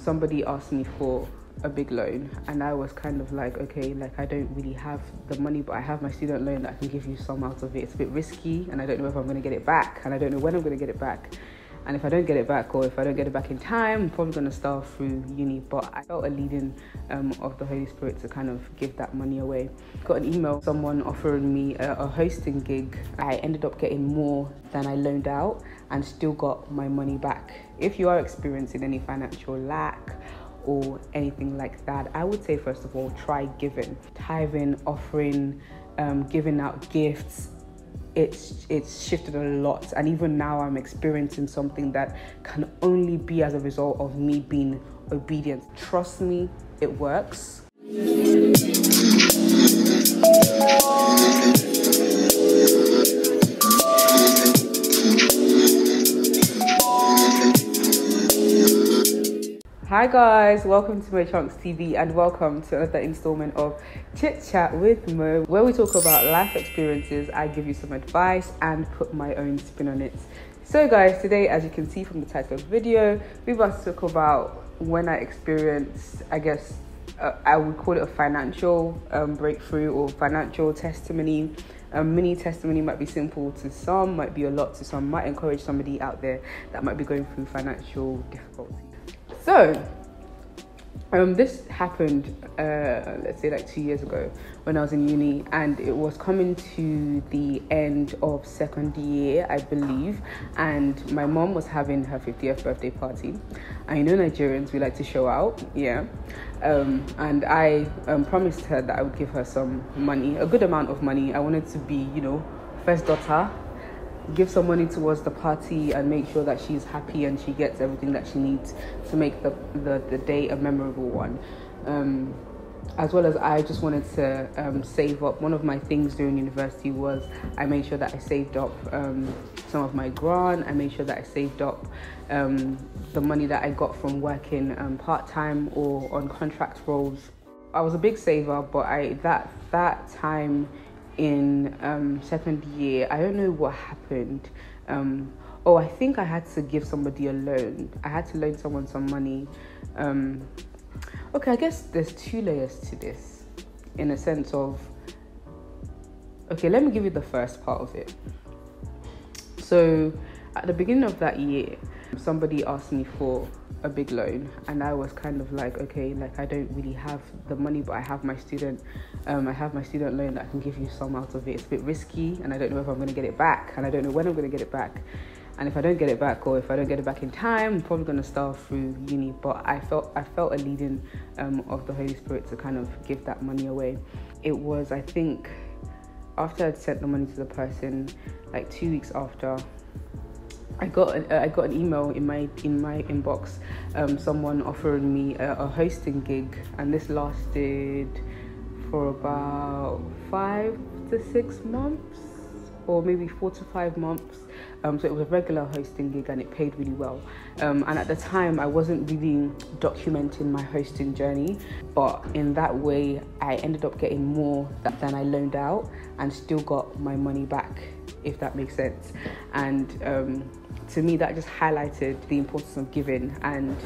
somebody asked me for a big loan, and I was kind of like, okay, like I don't really have the money, but I have my student loan that I can give you some out of it. It's a bit risky, and I don't know if I'm going to get it back, and I don't know when I'm going to get it back. And if I don't get it back, or if I don't get it back in time, I'm probably going to start through uni. But I felt a leading of the Holy Spirit to kind of give that money away. Got an email, someone offering me a hosting gig. I ended up getting more than I loaned out and still got my money back. If you are experiencing any financial lack or anything like that, I would say, first of all, try giving. Tithing, offering, giving out gifts. It's shifted a lot, and even now I'm experiencing something that can only be as a result of me being obedient. Trust me, it works. Hi guys, welcome to mochunkstv and welcome to another installment of Chit Chat with Mo, where we talk about life experiences. I give you some advice and put my own spin on it. So guys, today, as you can see from the title of the video, we're about to talk about when I experienced, I guess, I would call it a financial breakthrough or financial testimony. A mini testimony might be simple to some, might be a lot to some, might encourage somebody out there that might be going through financial difficulty. So, this happened, let's say like 2 years ago when I was in uni, and it was coming to the end of second year, I believe, and my mom was having her 50th birthday party. And you know Nigerians, we like to show out, yeah. And I promised her that I would give her some money, a good amount of money. I wanted to be, you know, first daughter, give some money towards the party and make sure that she's happy and she gets everything that she needs to make the day a memorable one. As well as I just wanted to save up. One of my things during university was I made sure that I saved up some of my grant. I made sure that I saved up the money that I got from working part-time or on contract roles. I was a big saver, but that time in second year, I don't know what happened. I think I had to give somebody a loan. I had to loan someone some money. Okay, I guess there's two layers to this, in a sense of, okay, let me give you the first part of it. So at the beginning of that year, somebody asked me for a big loan, and I was kind of like, okay, like I don't really have the money, but I have my student loan that I can give you some out of it. It's a bit risky, and I don't know if I'm going to get it back, and I don't know when I'm going to get it back. And if I don't get it back, or if I don't get it back in time, I'm probably going to start through uni. But I felt a leading of the Holy Spirit to kind of give that money away. It was, I think, after I'd sent the money to the person, like 2 weeks after, I got an email in my inbox, someone offering me a hosting gig, and this lasted for about 5 to 6 months, or maybe 4 to 5 months. So it was a regular hosting gig, and it paid really well. And at the time, I wasn't really documenting my hosting journey, but in that way, I ended up getting more than I loaned out and still got my money back, if that makes sense. And to me, that just highlighted the importance of giving and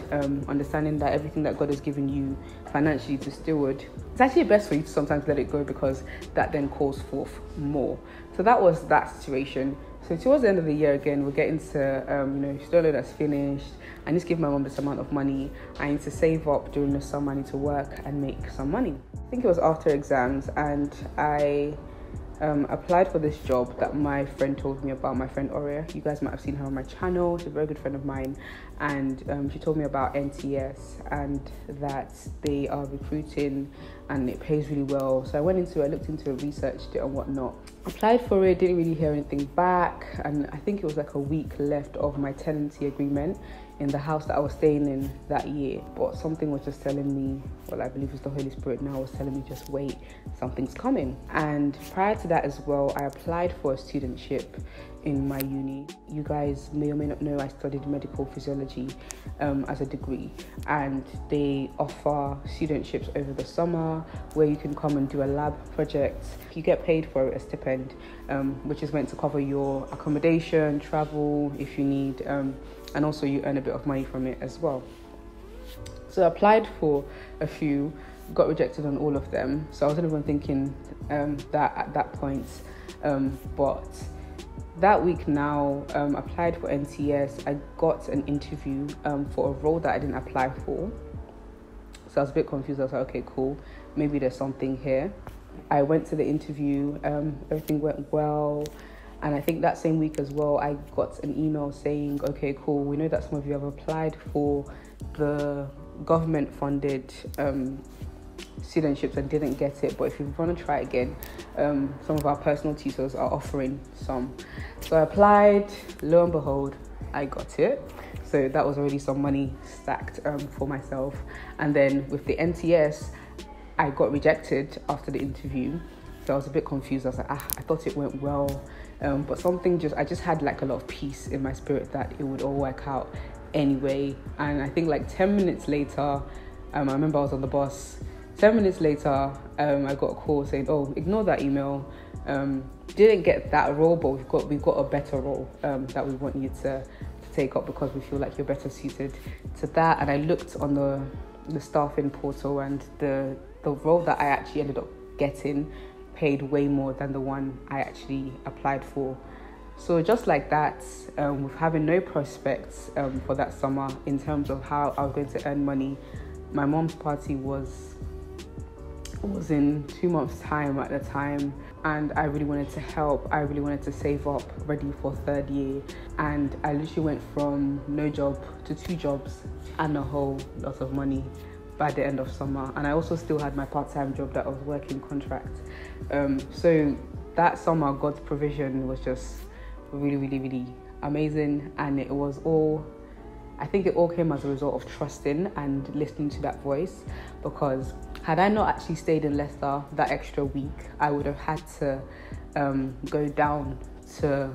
understanding that everything that God has given you financially to steward, it's actually best for you to sometimes let it go, because that then calls forth more. So that was that situation. So towards the end of the year, again, we're getting to, student loan that's finished. I need to give my mom this amount of money. I need to save up during the summer. I need to work and make some money. I think it was after exams, and I applied for this job that my friend told me about, my friend Aurea. You guys might have seen her on my channel. She's a very good friend of mine, and she told me about NTS and that they are recruiting and it pays really well. So I looked into it, researched it and whatnot. Applied for it, didn't really hear anything back, and I think it was like a week left of my tenancy agreement in the house that I was staying in that year. But something was just telling me, well, I believe it's the Holy Spirit now, was telling me just wait, something's coming. And prior to that as well, I applied for a studentship in my uni. You guys may or may not know I studied medical physiology as a degree, and they offer studentships over the summer where you can come and do a lab project. You get paid for a stipend, which is meant to cover your accommodation, travel if you need, and also you earn a bit of money from it as well. So I applied for a few, got rejected on all of them. So I wasn't even thinking that at that point. But that week now, applied for NTS. I got an interview for a role that I didn't apply for. So I was a bit confused. I was like, okay, cool. Maybe there's something here. I went to the interview. Everything went well. And I think that same week as well, I got an email saying, okay, cool. We know that some of you have applied for the government-funded studentships and didn't get it. But if you want to try again, some of our personal tutors are offering some. So I applied. Lo and behold, I got it. So that was already some money stacked for myself. And then with the NTS, I got rejected after the interview. So I was a bit confused. I was like, I thought it went well. But I just had like a lot of peace in my spirit that it would all work out anyway. And I think like 10 minutes later, I remember I was on the bus. 10 minutes later, I got a call saying, oh, ignore that email. Didn't get that role, but we've got a better role that we want you to take up because we feel like you're better suited to that. And I looked on the staffing portal, and the role that I actually ended up getting paid way more than the one I actually applied for. So just like that, with having no prospects for that summer in terms of how I was going to earn money, my mom's party was in 2 months' time at the time, and I really wanted to help. I really wanted to save up, ready for third year, and I literally went from no job to 2 jobs and a whole lot of money by the end of summer. And I also still had my part-time job that I was working contract. So that summer, God's provision was just really, really, really amazing, and it all came as a result of trusting and listening to that voice. Because had I not actually stayed in Leicester that extra week, I would have had to go down to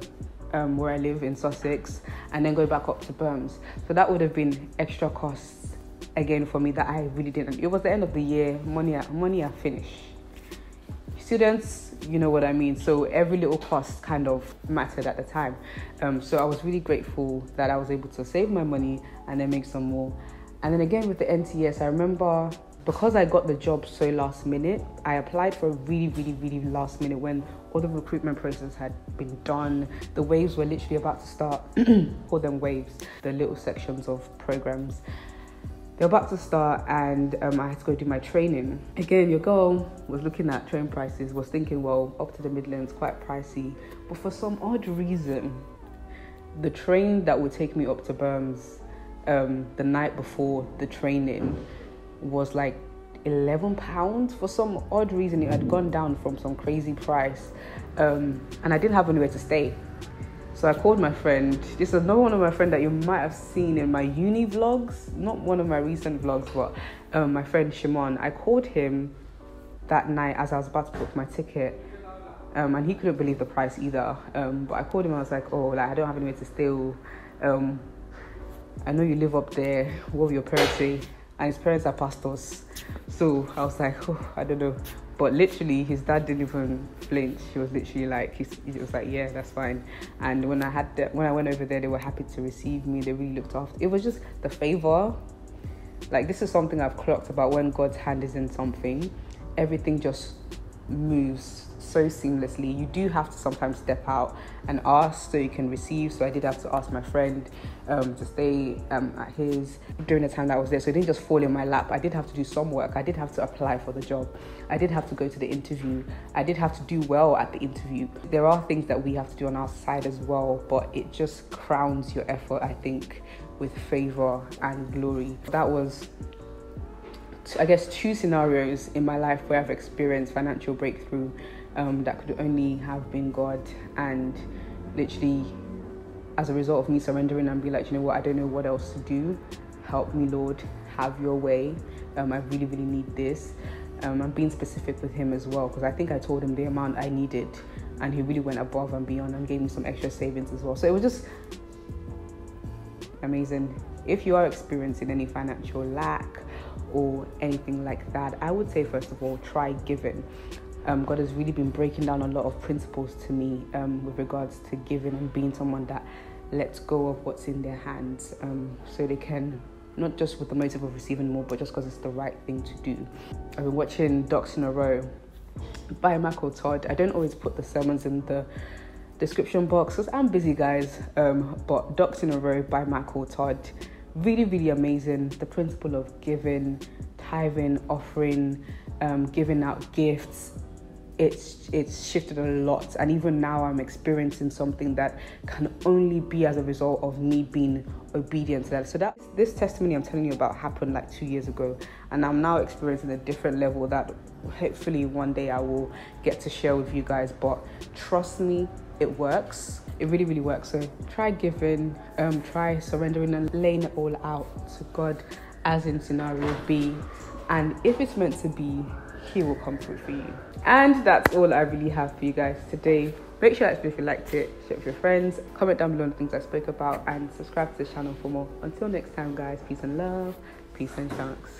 where I live in Sussex and then go back up to Birms. So that would have been extra costs again for me that I really didn't. It was the end of the year, money I finished. Students, you know what I mean. So every little cost kind of mattered at the time. So I was really grateful that I was able to save my money and then make some more. And then again with the NTS, I remember because I got the job so last minute, I applied for a really, really, really last minute when all the recruitment process had been done. The waves were literally about to start. Call them waves, the little sections of programs. They're about to start, and I had to go do my training. Again, your girl was looking at train prices, was thinking, well, up to the Midlands, quite pricey. But for some odd reason, the train that would take me up to Birms the night before the training was like £11. For some odd reason, it had gone down from some crazy price. And I didn't have anywhere to stay. So I called my friend. This is another one of my friends that you might have seen in my uni vlogs. Not one of my recent vlogs, but my friend Shimon. I called him that night as I was about to book my ticket. And he couldn't believe the price either. But I called him and I was like, oh, like, I don't have anywhere to stay. I know you live up there. What will your parents say? And his parents are pastors. So I was like, oh, I don't know. But literally, his dad didn't even flinch. He was literally like, he was like, yeah, that's fine. And when I went over there, they were happy to receive me. They really looked after. It was just the favor. Like, this is something I've clocked about when God's hand is in something. Everything just moves so seamlessly. You do have to sometimes step out and ask so you can receive. So I did have to ask my friend to stay at his during the time that I was there. So it didn't just fall in my lap. I did have to do some work. I did have to apply for the job. I did have to go to the interview. I did have to do well at the interview. There are things that we have to do on our side as well, but it just crowns your effort, I think, with favor and glory. That was, I guess, 2 scenarios in my life where I've experienced financial breakthrough that could only have been God. And literally, as a result of me surrendering and be like, you know what, I don't know what else to do. Help me, Lord, have your way. I really, really need this. I'm being specific with him as well, because I think I told him the amount I needed, and he really went above and beyond and gave me some extra savings as well. So it was just amazing. If you are experiencing any financial lack or anything like that, I would say, first of all, try giving. God has really been breaking down a lot of principles to me with regards to giving and being someone that lets go of what's in their hands so they can not just with the motive of receiving more, but just because it's the right thing to do. I've been watching Ducks in a Row by Michael Todd. I don't always put the sermons in the description box because I'm busy, guys, but Ducks in a Row by Michael Todd, really amazing. The principle of giving, tithing, offering, giving out gifts, it's shifted a lot, and even now I'm experiencing something that can only be as a result of me being obedient to that. So that this testimony I'm telling you about happened like 2 years ago, and I'm now experiencing a different level that hopefully one day I will get to share with you guys. But trust me, it works. It really works. So try giving, try surrendering and laying it all out to God, as in scenario B, and if it's meant to be, He will come through for you. And that's all I really have for you guys today. Make sure if you liked it, share it with your friends, comment down below on the things I spoke about, and subscribe to the channel for more. Until next time, guys, peace and love, peace and chunks.